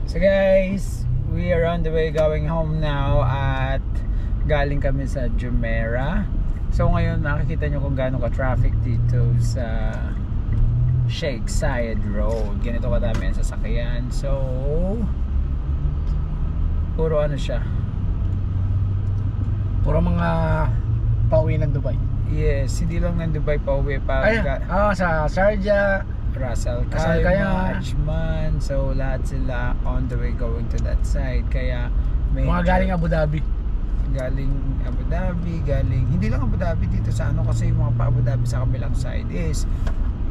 So guys, we are on the way going home now at galing kami sa Jumeirah. So ngayon makikita nyo kung gaano ka-traffic dito sa Sheikh Zayed Road. Ganito kadami ang sasakyan. So puro ano siya, puro mga pauwi ng Dubai. yes, hindi lang ng Dubai pauwi pa. Sa Sharjah, Ras Al Khaimah, Ajman. So lahat sila on the way going to that side. Kaya mga galing Abu Dhabi. Galing Abu Dhabi, hindi lang Abu Dhabi, dito sa ano, kasi yung mga pa Abu Dhabi sa kabilang side is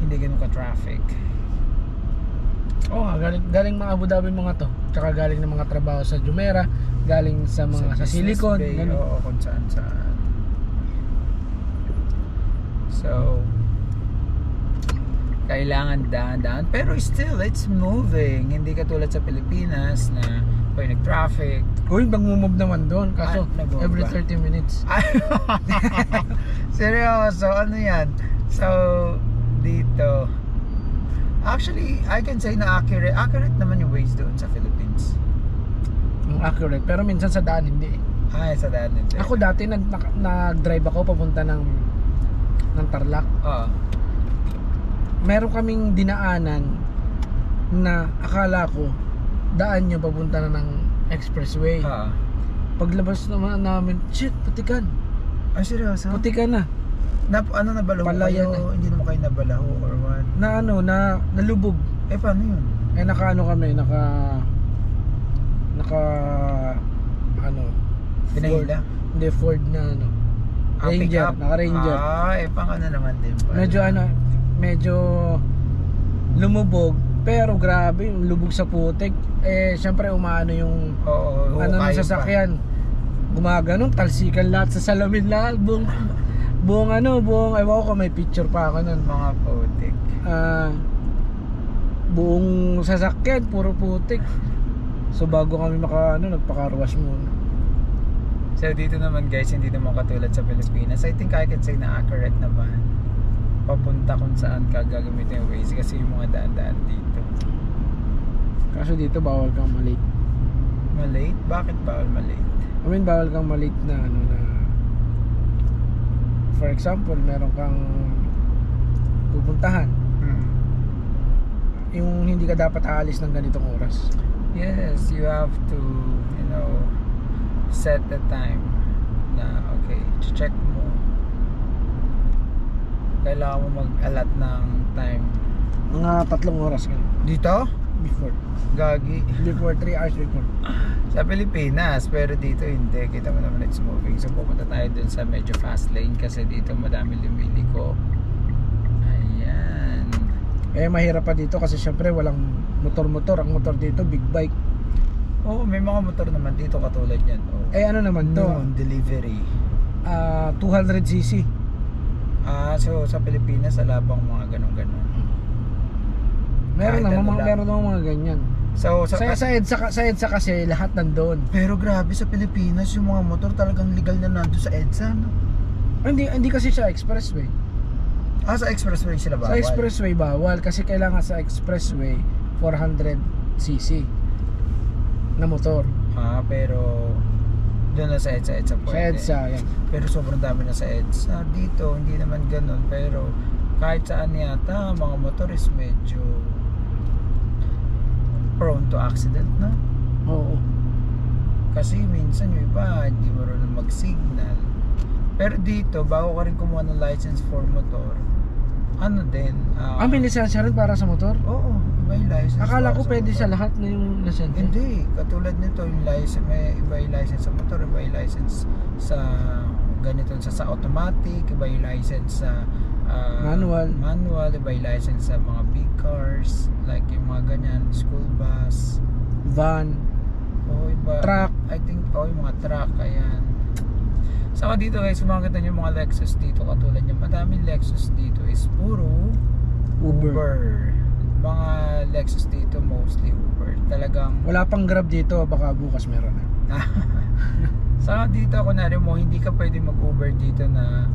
hindi ganun ka-traffic. Galing mga Abu Dhabi mga to. Tsaka galing ng mga trabaho sa Jumeirah, galing sa mga sa Silicon, oo, kung saan. So kailangan dahan-dahan, pero still it's moving. Hindi katulad sa Pilipinas na pag nag-traffic. Uy, nag-move naman doon. Kaso every 30 minutes. Seryoso, ano yan? So dito actually I can say na accurate naman yung ways doon sa Philippines. Accurate, pero minsan sa daan hindi. Sa daan hindi. Ako dati nag-drive ako papunta ng Tarlac. Meron kaming dinaanan na akala ko daan nyo papunta na ng expressway. Paglabas naman namin, shit, putikan. Ay, seryoso? Putikan na. Nabalaho kayo? Hindi naman kayo nabalaho or what? Nalubog. Paano yun? Kami, Pinahila? Hindi, Ford na Ranger, naka-Ranger. Pang ano naman din pa. Medyo lumubog, pero grabe yung lubog sa putik. Syempre umaano yung ng sasakyan. Gumaganon, talsikan lahat sa salamin lahat. Buong ewan ko may picture pa ako nun. Mga putik. Buong sasakyan, puro putik. So bago kami nagpaka-rush muna. So dito naman guys, hindi naman katulad sa Pilipinas. I think I can say na accurate naman. Papunta kung saan ka gagamitin yung Waze, kasi yung mga daan-daan dito. Kaso dito bawal kang malate. Malate? Bakit bawal malate? Bawal kang malate na for example, meron kang pupuntahan. Yung hindi ka dapat aalis ng ganitong oras. Yes, you have to, set the time na check mo. Kailangan mo mag-alat ng time. Mga 3 oras ganun. Dito? Before. Gagi. Before, 3 hours before. Sa Pilipinas, pero dito hindi. Kita mo naman it's moving. So pupunta tayo dun sa medyo fast lane kasi dito madami lumiliko. Ayan. Mahirap pa dito kasi syempre walang motor-motor. Ang motor dito, big bike. May mga motor naman dito katulad yan. Ano naman to? Delivery. 200cc. So sa Pilipinas alabang mga ganun-ganun. Meron naman mga ganyan. So sa EDSA kasi lahat nandoon. Pero grabe, sa Pilipinas yung mga motor talagang legal na nandoon sa EDSA, no? Hindi kasi sa expressway. Sa expressway sila bawal? Sa expressway bawal kasi kailangan sa expressway 400cc na motor. Pero doon na sa EDSA pwede. Sa EDSA, yan. Pero sobrang dami na sa EDSA. Dito, hindi naman ganun. Pero kahit saan yata, mga motor is medyo prone to accident, no? Oo. Kasi minsan yung iba, hindi marunong mag-signal. Pero dito, bago ka rin kumuha ng license for motor, may lisensya rin para sa motor? Oo, may license. Akala ko pwede sa lahat na yung lisensya. Hindi, katulad nito yung license, may iba yung license sa motor, iba yung license sa ganito, sa automatic, iba yung license sa manual, iba yung license sa mga big cars, like yung mga ganyan, school bus, van, iba, truck. I think, yung mga truck, ayan. Saka dito guys, sumakita nyo yung mga Lexus dito, katulad nyo, madaming Lexus dito is puro Uber. Mga Lexus dito mostly Uber. Talagang wala pang Grab dito, baka bukas meron na. Saka dito, kunwari mo, hindi ka pwede mag-Uber dito na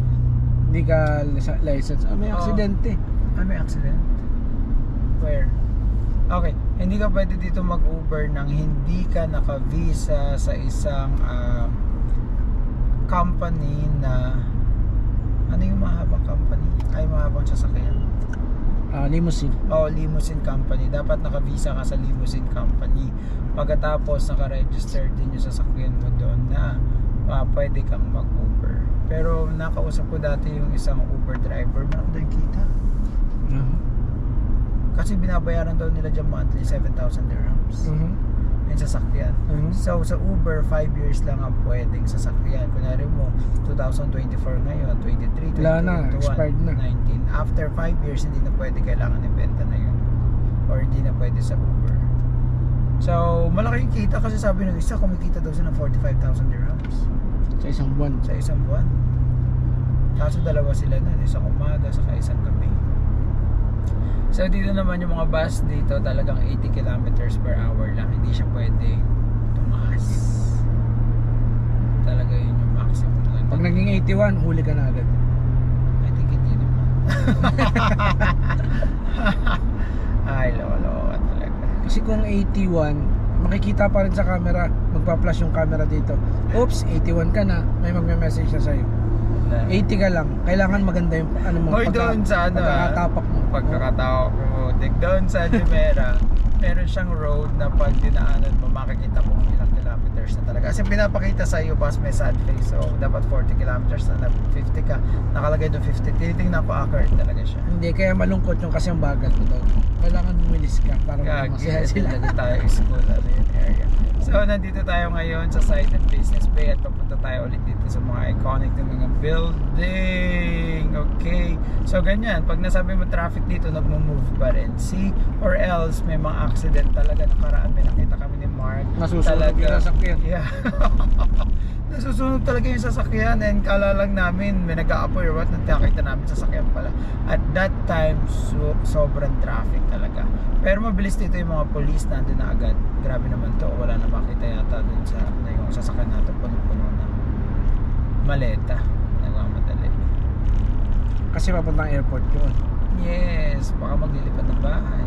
hindi ka license. May aksidente. May accident? Where? Okay, hindi ka pwede dito mag-Uber nang hindi ka naka-visa sa isang company na ano yung mahabang company? Ay, mahabang sasakyan. Limousine. Limousine company. Dapat naka-visa ka sa limousine company. Pagkatapos naka-register din yung sasakyan mo doon na pwede kang mag-Uber. Pero nakausap ko dati yung isang Uber driver, meron doon kita. Kasi binabayaran daw nila dyan monthly 7,000 dirhams. Yung sasakyan. So sa Uber 5 years lang ang pwedeng sasakyan. Kunwari mo 2024 ngayon, 23, 2021, 19. After 5 years hindi na pwede, kailangan ibenta na yun. Or hindi na pwede sa Uber. So malaki yung kita kasi sabi ng isa kumikita daw siya ng 45,000 dirhams sa isang buwan. Sa isang buwan. Kaso dalawa sila nun, isang umaga saka isang gabi. So dito naman yung mga bus dito talagang 80 kilometers per hour lang. Hindi siya pwede tumaas. Talaga yun yung maximum lang. Pag naging 81, huli ka na agad. I think hindi naman. Ay, loko-loko talaga. Kasi kung 81, makikita pa rin sa camera, magpa-flash yung camera dito. Oops, 81 ka na, may magme-message na sa'yo. 80 ka lang, kailangan maganda yung ano mo, doon sa ano, pagkakatapak mo. Pagkakatapak mo. Doon sa Jumeirah, meron siyang road na pag dinaanan mo, makikita kung ilang kilometers na talaga. Kasi pinapakita sa iyo, boss, may sad face. So, dapat 40 kilometers na 50 ka. Nakalagay doon 50. Tinitingnan ko accurate talaga siya. Hindi, kaya malungkot yung kasi ang bagal ko daw. Kailangan bumilis ka para masaya sila. Dito tayo school, ano yung area. So, nandito tayo ngayon sa side ng Business Bay at papunta tayo ulit dito sa mga iconic na mga building. Okay. So, ganyan. Pag nasabi mo traffic dito, nagmo-move pa rin. See? Or else, may mga accident talaga. Nakaraan, may nakita kami ni Mark. Nasusunod yung sasakyan. Yeah. Nasusunod talaga yung sasakyan. And kala lang namin, may nag-a-apoy or what, nakita namin sasakyan pala. At that time, sobrang traffic talaga. Pero mabilis dito yung mga police, nandun na agad. Grabe naman to, wala na makita yata dun sa yung sasakyan natin, puno-puno ng maleta. Nagmamadali. Kasi papuntang airport yun. Yes, baka maglilipad ng bahay.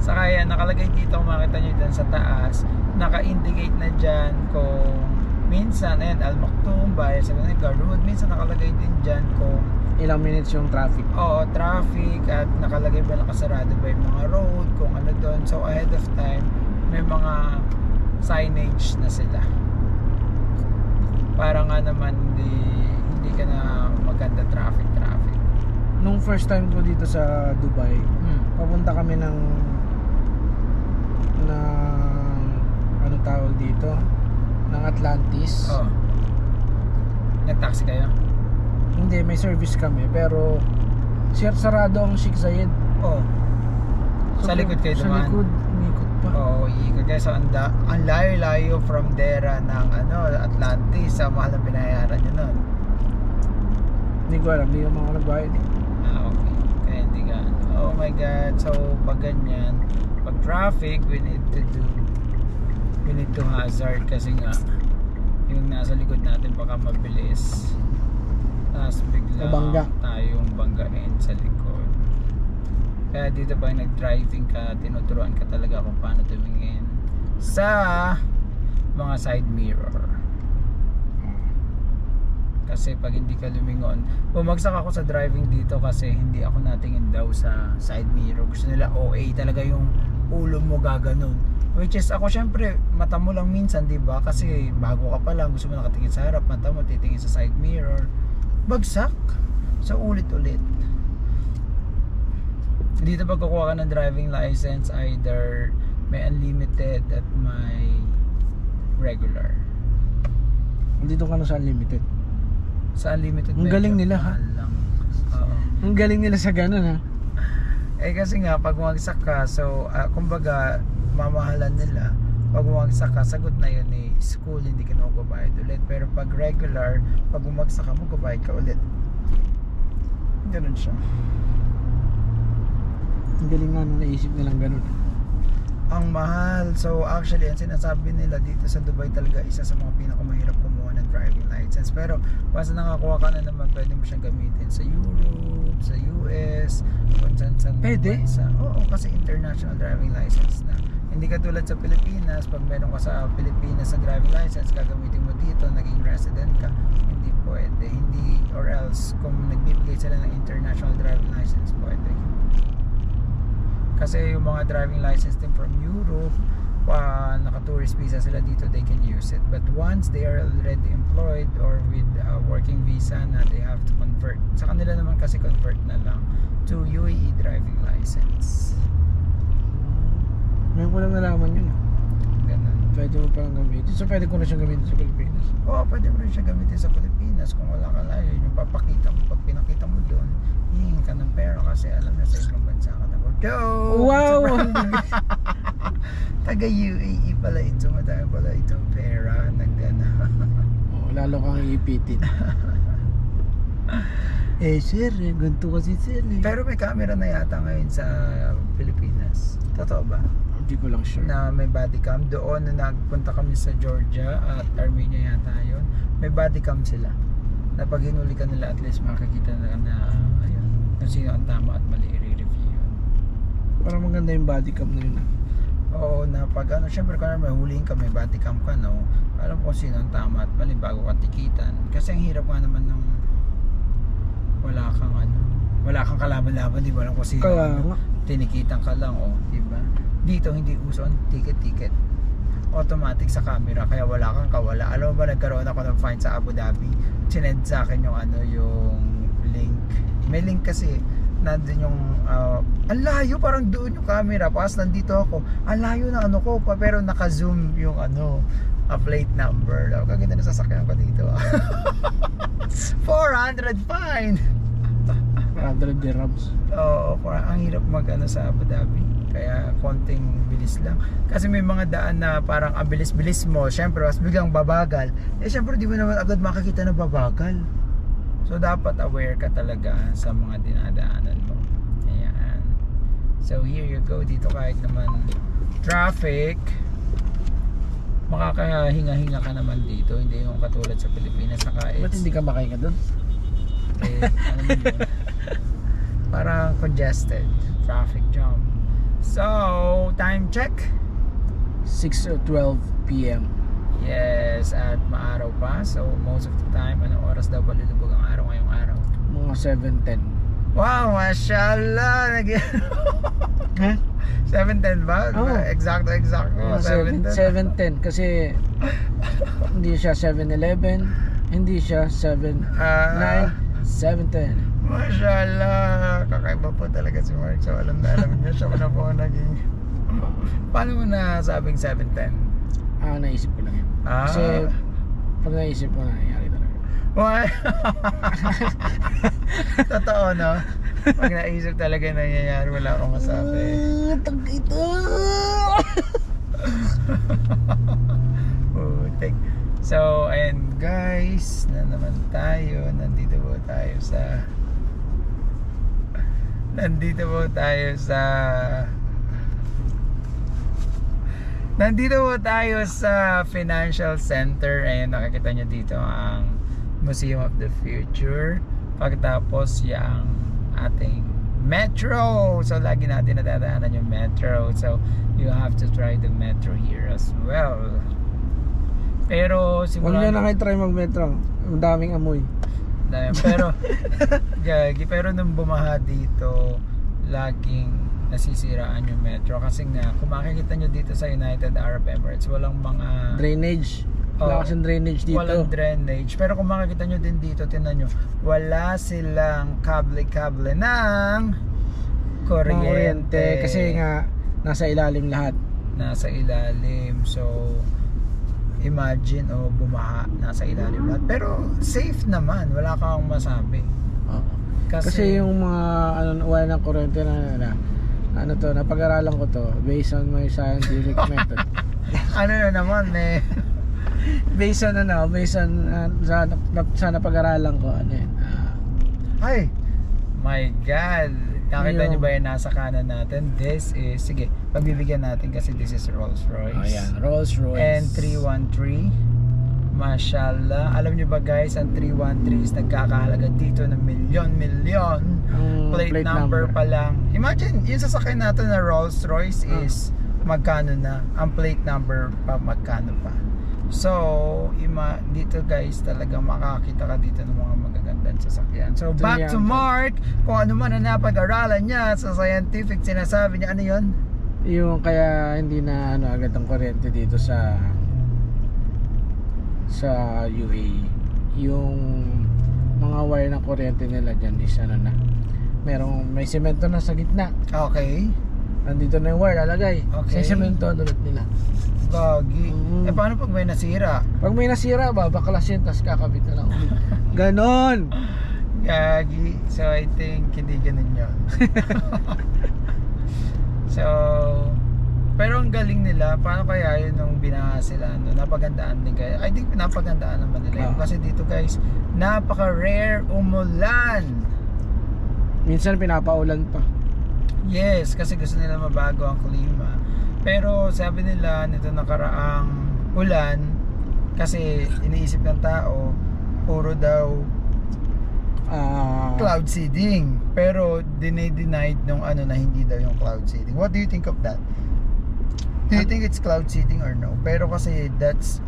Saka yan, nakalagay dito, kung makita nyo dyan sa taas, naka-indicate na dyan kung minsan, ayan, Al Maktoum, Bayer sa Garwood, minsan nakalagay din dyan kung ilang minutes yung traffic. Oo, traffic, at nakalagay ba nakasarado ba yung mga road, kung ano doon. So ahead of time, may mga signage na sila. Para nga naman hindi ka na maganda traffic. Nung first time ko dito sa Dubai, papunta kami ng ano tawag dito, ng Atlantis. Nag-taxi kayo? Hindi, may service kami, pero sarado ang Sheikh Zayed. So, sa likod kayo dumaan? Sa likod, umikot pa. Iikot kayo. So, ang layo-layo from Dera ng Atlantis. Sa mahal na binayaran nyo nun. Hindi ko alam, hindi naman ako nagbayad. Okay. Kaya hindi ka. Oh my God. So, pag ganyan, pag traffic, we need to hazard kasi nga yung nasa likod natin baka mabilis. Tapos bigla tayong banggain sa likod. Kaya dito pag nag-driving ka, tinuturuan ka talaga kung paano tumingin sa mga side mirror. Kasi pag hindi ka lumingon, bumagsak ako sa driving dito kasi hindi ako natingin daw sa side mirror. Gusto nila OA talaga yung ulo mo gaganon. Which is ako syempre mata mo lang minsan, di ba? Kasi bago ka pa lang, gusto mo nakatingin sa harap, mata mo titingin sa side mirror. Bagsak. So ulit-ulit. Dito pag kukuha ka ng driving license, either may unlimited at may regular. Dito ka na sa unlimited. Sa unlimited ang galing nila ha. Ang galing nila sa ganun ha. Kasi nga pag bumagsak ka, so kumbaga mamahalan nila. Pag bumagsak ka, sagot na yun school, hindi ka na magbabayad ulit. Pero pag regular, pag bumagsak ka, magbabayad ka ulit. Ganun siya. Ang galing nga nung naisip nilang ganun. Ang mahal. So actually, ang sinasabi nila dito sa Dubai talaga, isa sa mga pinakamahirap kumuha ng driving license. Pero once nakakuha ka na naman, pwede mo siyang gamitin sa Europe, sa US, kung saan pwede? Oo, kasi international driving license na. Hindi katulad sa Pilipinas, pag meron ka sa Pilipinas sa driving license, gagamitin mo dito, naging resident ka, hindi pwede. Hindi, or else kung nagbibigay sila ng international driving license, pwede. Kasi yung mga driving license din from Europe, naka-tourist visa sila dito, they can use it. But once they are already employed or with a working visa na, they have to convert. Sa kanila naman kasi convert na lang to UAE driving license. Ngayon ko lang nalaman yun. Ganun. Pwede mo parang gamitin. So pwede ko na siyang gamitin sa Pilipinas? Oo, pwede mo rin siya gamitin sa Pilipinas. Kung wala ka layo, yung papakita mo, pag pinakita mo doon, hihingin ka ng pera kasi alam na sa ibang bansa ka na. Wow! Taga UAE pala ito, madami pala itong pera. Lalo kang iipitin. Sir, ganito kasi sir. Pero may camera na yata ngayon sa Pilipinas. Totoo ba? Hindi ko lang sure. Na may body cam. Doon na nagpunta kami sa Georgia at Armenia yata yun. May body cam sila. Na pag hinuli ka nila, at least makikita na ayun, kung sino ang tama at mali i-review yun. Parang maganda yung body cam na yun. Oo, na pag syempre kung may huliin ka, may body cam ka, no? Alam ko sino ang tama at mali bago ka tikitan. Kasi ang hirap nga naman ng wala kang kalaban-laban, di ba? Alam ko sino. Kaya nga. Tinikitan ka lang, di ba? Dito hindi uso ang ticket. Automatic sa camera, kaya wala kang kawala. Alam mo ba, nagkaroon ako ng fine sa Abu Dhabi. Sinend sa akin yung yung link. May link kasi nandun yung ang layo, parang doon yung camera, pas nandito ako, ang layo na ko pa, pero naka-zoom yung plate number. Kaganda na sasakyan ko dito. 400 fine. 400 dirhams. Oo, ang hirap sa Abu Dhabi. Kaya konting bilis lang. Kasi may mga daan na parang ang bilis-bilis mo, syempre mas biglang babagal. Syempre di mo naman agad makikita na babagal. So dapat aware ka talaga sa mga dinadaanan mo. Ayan. So here you go. Dito kahit naman traffic, makakahinga-hinga ka naman dito. Hindi yung katulad sa Pilipinas. Ba't hindi ka makahinga doon? Ano mo yun? Parang congested. Traffic jam. So, time check. 6:12 PM. Yes, at maaraw pa. So, most of the time, anong oras daw ba lulubog ang araw ngayong araw? Mga 7:10. Wow, mashallah. Huh? 7:10 ba? Oh. Exacto. 7:10 kasi hindi siya 7:11, hindi siya 7:9, 7:10. Mashallah. Kakaiba po talaga si Mark. So, alam niya siya na po naging... Paano mo na sabing 7:10? Naisip ko lang yun. Kasi pag naisip ko, nangyayari talaga. Why? Totoo, no? Pag naisip talaga nangyayari, wala akong masabi. Ito! So, and guys, na naman tayo. Nandito po tayo sa Financial Center. Ayan, nakikita nyo dito ang Museum of the Future. Pagkatapos yung ating metro. So lagi natin nadadaanan yung metro. So you have to try the metro here as well. Pero simula na kayo try mag-metro. Ang daming amoy. Pero nung bumaha dito, laging nasisiraan yung metro kasi nga kung makikita nyo dito sa United Arab Emirates, walang mga drainage. Wala kasing drainage dito. Walang drainage. Pero kung makikita nyo din dito, tingnan nyo, wala silang kable-kable ng kuryente. Kasi nga nasa ilalim lahat. Nasa ilalim. So imagine, bumaha, nasa ilalim lahat. Pero safe naman, wala kang masabi. Kasi yung mga wala ng kuryente na napag-aralan ko to based on my scientific method. Based on sa napag-aralan ko, ay my God, nakita nyo ba yung nasa kanan natin? This is, sige, pagbibigyan natin kasi this is Rolls Royce. Rolls Royce and 313 Mashallah. Alam nyo ba guys, ang 313 is nagkakahalaga dito ng milyon plate number pa lang. Imagine, yung sasakyan natin na Rolls Royce is magkano na, ang plate number pa magkano pa. So dito guys talagang makakita ka dito ng mga magagandang sasakyan. So back to Mark, kung ano man ang napag-aralan niya sa scientific, sinasabi niya, ano yun? Yung kaya hindi na agad ang kuryente dito sa UAE, yung mga wire ng kuryente nila dyan is may semento na sa gitna. Okay. Nandito na yung wire lalagay. Okay. Sa semento dulot nila. Gagi. Paano pag may nasira? Pag may nasira, babaklasin, tapos kakabit na lang ulit. Ganon! Gagi. So I think hindi ganun yun. So pero ang galing nila. Paano kaya yun nung binaha sila? Napagandaan din kaya. I think napagandaan naman nila yun. Kasi dito guys, napaka-rare umulan. Minsan pinapaulan pa. Yes, kasi gusto nila mabago ang klima. Pero sabi nila nito nakaraang ulan, kasi iniisip ng tao puro daw cloud seeding. Pero denied nung na hindi daw yung cloud seeding. What do you think of that? Do you think it's cloud seeding or no? Pero kasi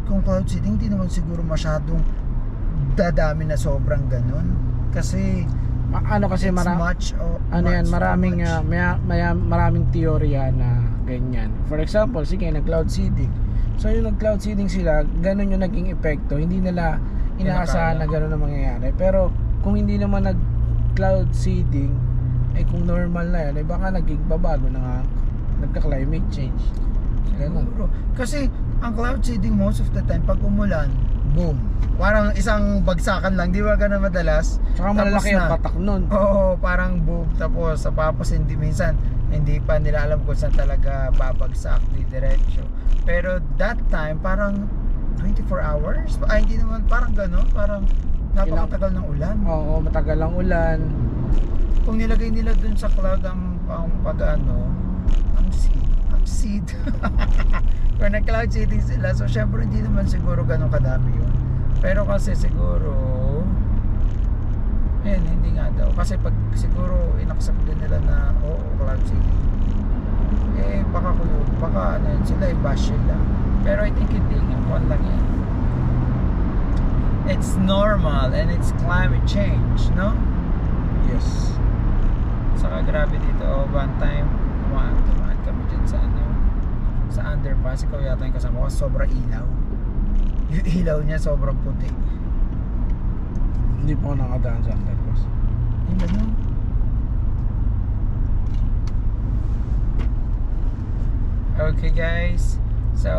kung cloud seeding, hindi naman siguro masyadong dadami na sobrang ganun. Kasi maraming teorya na ganyan. For example, sige, nag-cloud seeding. So yung nag-cloud seeding sila, ganun yung naging epekto. Hindi nila inaasahan na ganun ang mangyayari. Pero kung hindi naman nag-cloud seeding, kung normal na yan, baka naging babago na nga, nagka-climate change. Ganun. Kasi ang cloud seeding most of the time, pag umulan, boom. Parang isang bagsakan lang, di ba ganun madalas? Saka malalaki ang patak nun. Oo, parang boom. Tapos minsan hindi pa nila alam kung saan talaga babagsak di diretso. Pero that time parang 24 hours? Hindi naman, parang gano'n. Parang napakatagal ng ulan. Oo, matagal ang ulan. Kung nilagay nila dun sa cloud ang seed kung nag-cloud seeding sila, so syempre hindi naman siguro ganun kadami yun. Pero kasi siguro hindi nga daw. Kasi pag siguro inaksak din nila na cloud seeding, baka sila i-bash sila. Pero I think hindi nga, kung lang yan, it's normal and it's climate change, no? Yes. Saka grabe dito, one time tumaan kami dyan sa underpass. Ikaw yata yung kasama ko, sobrang ilaw. Yung ilaw niya sobrang puti. Hindi po ako nakadaan sa underpass. Hindi ba? Okay guys, so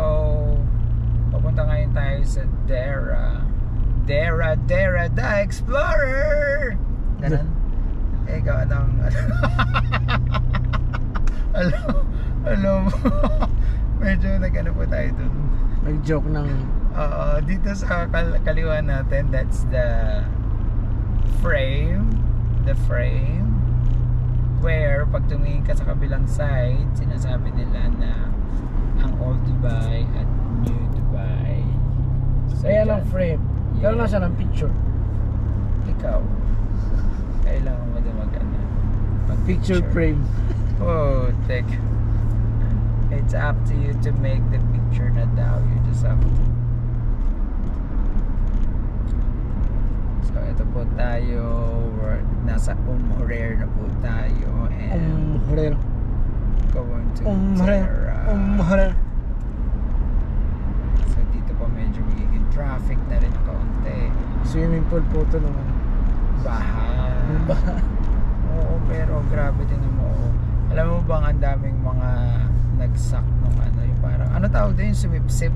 papunta ngayon tayo sa Dera the Explorer. Ganun. Ikaw anong alam medyo nag-ano po tayo dun. Nag-joke ng dito sa kaliwa natin, that's the frame where pag tumingin ka sa kabilang side, sinasabi nila na ang Old Dubai at New Dubai. So yan ang frame. Pero nasa ng picture. Ikaw kailangan mo din picture frame. Oh, take. It's up to you to make the picture na daw. You just have to. So ito po tayo, nasa Hurair na po tayo, and Hurair going to Dera. So dito po medyo magiging traffic na rin ng kaunti. Swimming pool po ito naman. Baha. Oo, pero grabe din mo. Alam mo bang ang daming mga nagsak nung yung parang tawag din, sumipsip.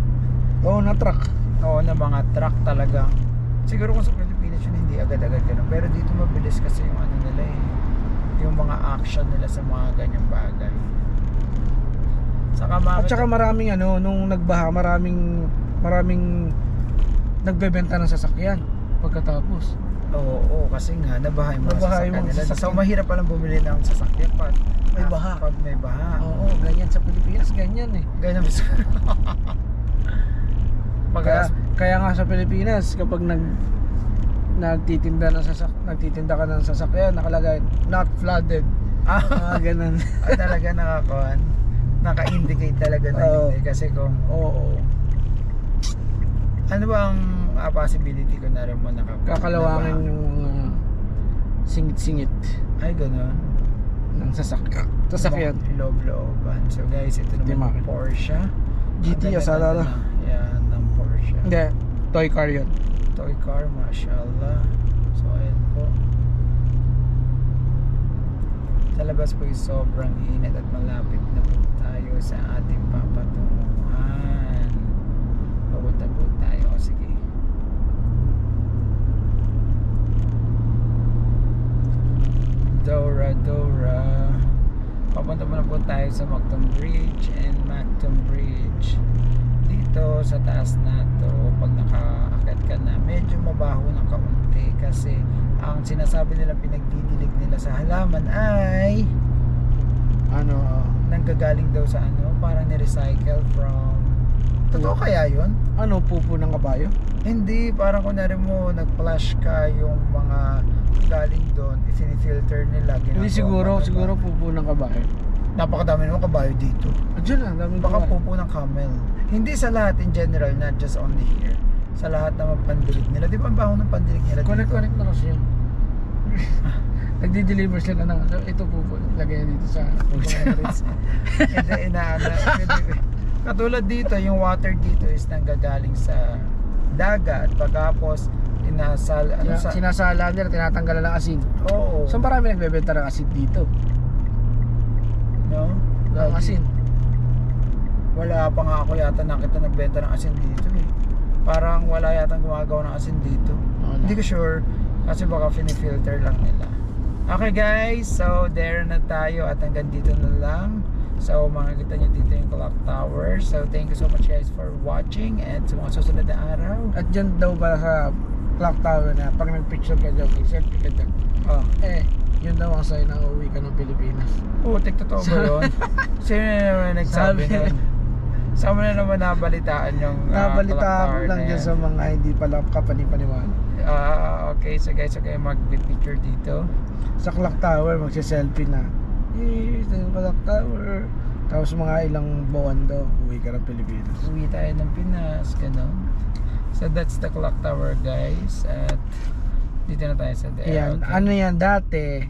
Oo, na truck. Oo, na mga truck talagang. Siguro kung sa Pilipinas yun hindi agad-agad ganun, pero dito mabilis kasi yung nila yung mga action nila sa mga ganyang bagay. At saka maraming nung nagbaha, maraming nagbebenta ng sasakyan pagkatapos. Oo, kasi nga nabaha yung mga sasakyan nila. So mahirap palang bumili ng sasakyan pag may baha. Oo, ganyan sa Pilipinas, ganyan eh. Ganyan. Kaya nga sa Pilipinas kapag nagtitinda ka ng sasakyan, nakalagay not flooded. Ganun. Talaga naka-indicate talaga na hindi. Kasi kung ano bang possibility ko na rin mo kakalawangin yung singit-singit. Ay, gano'n. Ng sasakyan. Loob-looban. So guys, ito naman Porsche GT Asalala. Yan, ng Porsche. Hindi, toy car yun. Toy car, mashallah. So ayan po. Sa labas po yung sobrang init at malapit na po tayo sa ating papatunguhan. Papunta po tayo. Sige. Dora. Papunta muna po tayo sa Macton Bridge and Macton Bridge. Dito sa taas na to, pag nakaakyat ka na, medyo mabaho ng kaunti kasi ang sinasabi nila pinagdidilig nila sa halaman ay nanggagaling daw sa parang ni-recycle from totoo kaya yun? Pupo ng kabayo? Hindi, parang kunwari mo nag-flash ka yung mga galing doon, i-filter nila. Hindi siguro pupo ng kabayo. Napakadami naman kabayo dito. Diyan daming baka pupo ng camel. Hindi sa lahat in general, not just only here. Sa lahat ng pandilig nila. Di ba ang baho ng pandilig nila dito? Connect na kasi yun. Nagdi-deliver sila ng ito pupo. Lagay dito sa katulad dito, yung water dito is nanggagaling sa dagat. Pagkapos sinasala nila, tinatanggalan ng asin. Oo. So marami nagbebenta ng asin dito. No? Ng asin. Wala pa nga ako yata nakita nagbenta ng asin dito eh. Parang wala yata gumagawa ng asin dito. Hindi ko sure kasi baka fini-filter lang nila. Okay guys, so there na tayo at hanggang dito na lang. So makikita nyo dito yung clock tower. So thank you so much guys for watching and sa mga susunod na araw. At dyan daw ba sa clock tower na pag nag-picture ka dyan, mag-selfie ka dyan, yun daw ang sign na uuwi ka ng Pilipinas. Totoo ba yun? Sino na naman nagsabi nun? Saan mo na naman nabalitaan yung nabalitaan lang dyan sa mga hindi pala kapani-paniwala. Okay, so guys, mag-picture dito sa clock tower, magsi-selfie na sa yung clock tower, tapos mga ilang buwan daw uwi ka ng Pilipinas. Uwi tayo ng Pinas, gano'n. So that's the clock tower guys. At dito na tayo sa Ayan, yan dati,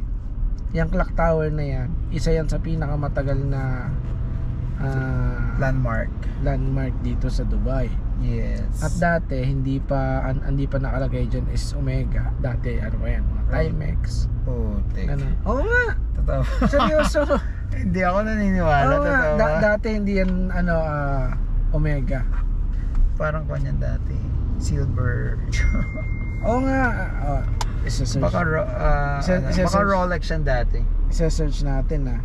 yung clock tower na yan, isa yan sa pinakamatagal na landmark dito sa Dubai. Yes. At dati hindi pa nakalagay dyan is Omega. Dati ano ba yan? Timex. Oo nga. Totoo. Seryoso. Hindi ako naniniwala. Dati hindi yan Omega. Parang kanyan dati silver. Oo nga. Baka Rolex yan dati. Isa-search natin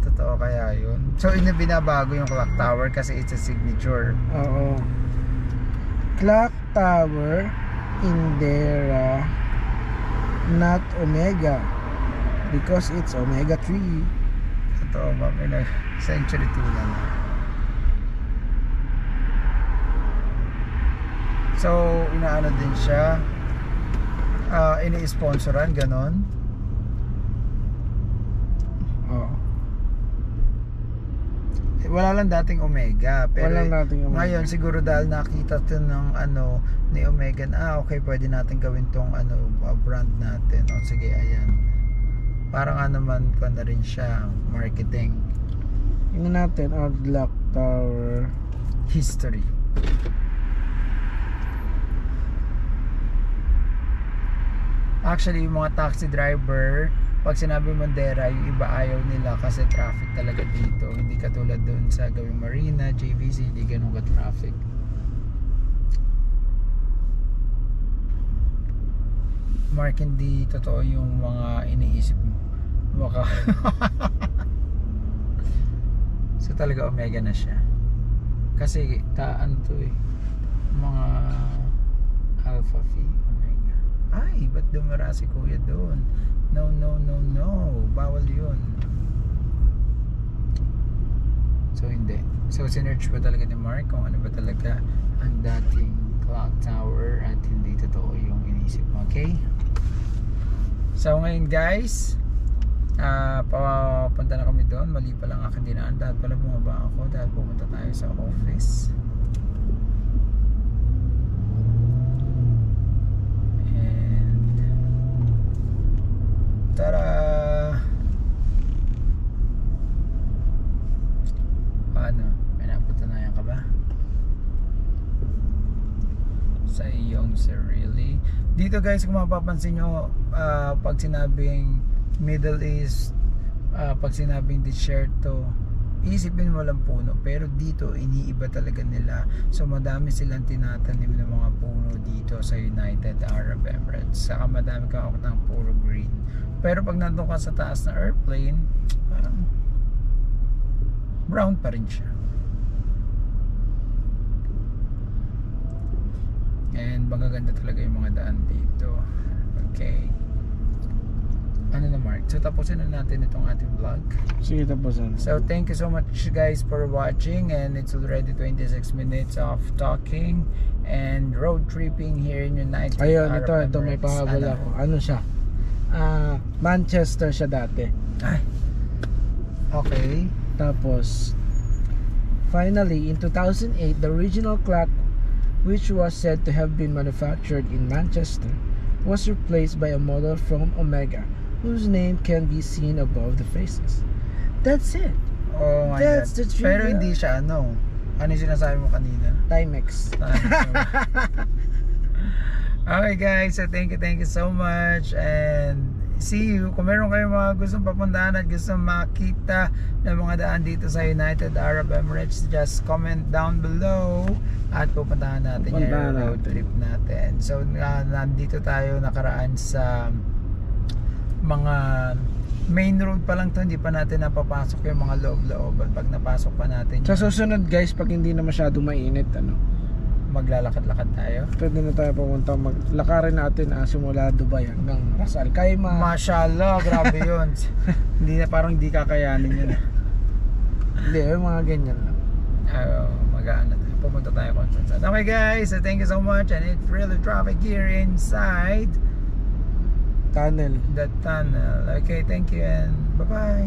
totoo kaya yun. So binabago yung clock tower kasi it's a signature. Oo. Clock tower Indera, not Omega, because it's Omega 3. Totoo ba? Century 2 na. So inaano din siya, ini-sponsoran ganon. Wala lang dating Omega, pero ngayon siguro dahil nakita to ng ni Omega na okay, pwede natin gawin tong brand natin. Sige, ayan. Parang naman ko na rin siya marketing. Tingnan natin clock tower history. Actually, yung mga taxi driver, pag sinabi Mondera, yung iba ayaw nila kasi traffic talaga dito. Hindi katulad doon sa gawing Marina, JVC, hindi ganun ka-traffic. Mark, hindi totoo yung mga iniisip mo. Baka so talaga Omega na siya. Kasi taan to mga Alpha Phi Omega. Ay, ba't dumara si kuya doon? No. Bawal yun. So hindi. So sinerch pa talaga ni Mark kung ano ba talaga ang dating clock tower at hindi totoo yung inisip mo. Okay? So ngayon guys, papunta na kami doon. Mali pa lang aking dinaan. Dahil pala bumaba ako dahil pumunta tayo sa office. And tara! Paano? May napatunayan ka ba? Sa iyong sarili. Dito guys, kung mapapansin nyo, pag sinabing Middle East, pag sinabing desierto, isipin mo lang puno, pero dito iniiba talaga nila. So madami silang tinatanim ng mga puno dito sa United Arab Emirates. Saka madami kang ng puro green. Pero pag nandun ka sa taas na airplane, parang brown pa rin siya. And magaganda talaga yung mga daan dito. Okay. Ano na Mark? So tapusin na natin itong ating vlog. Sige, tapusin. So thank you so much guys for watching, and it's already 26 minutes of talking and road tripping here in United Arab Emirates. Ito may pahabol ako. Ano siya? Manchester siya dati. Ay. Okay. Tapos finally in 2008, the original clock, which was said to have been manufactured in Manchester, was replaced by a model from Omega, whose name can be seen above the faces. That's it. Oh my That's God. the trivia. Pero hindi siya ano yung sinasabi mo kanina? Timex. Okay guys, so thank you so much, and see you. Kung meron kayong mga gustong papuntahan at gustong makita ng mga daan dito sa United Arab Emirates, just comment down below at pupuntahan natin yung road trip natin. So nandito tayo nakaraan sa mga main road pa lang to, hindi pa natin napapasok yung mga loob-looban. Pag napasok pa natin Sa susunod guys, pag hindi na masyado mainit, maglalakad-lakad tayo. Pwede na tayo pumunta, maglakarin natin simula Dubai hanggang Ras Al Khaimah. Mashallah, grabe yun. Hindi na, parang hindi kakayanin yun. Hindi, mga ganyan lang. Mag-aano tayo, pumunta tayo kung saan. Okay guys, so thank you so much, and it's really traffic here inside Tunnel. the tunnel. Okay, thank you and bye-bye.